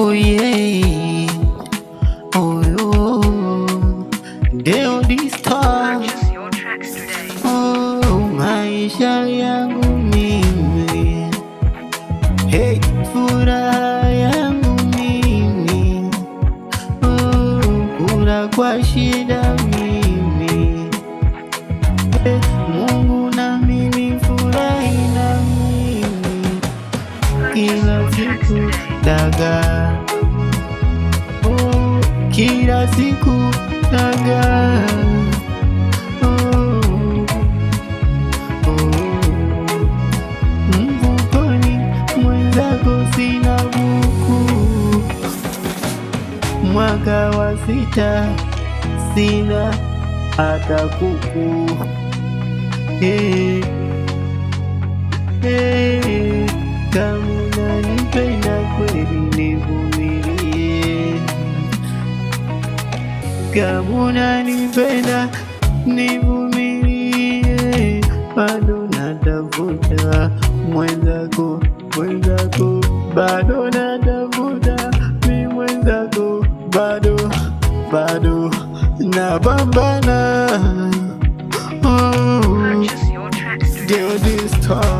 Oh yeah, oh yo, Deo Distar. Oh, maisha yangu mimi, hey, furaha yangu mimi, oh, kula kwa shida mimi, hey, Mungu na mimi furahi na mimi, kila siku dagaa, oh, kila siku dagaa, oh, oh, mfukoni mwenzako sina buku, mwaka wa 6 sina hata kuku, hey, hey, kama unanipenda kweli nivumilie, kama unanipenda nivumilie, bado natafuta mwenzako, bado natafuta mi mwenzako, bado napambana. Oh, Deo Distar.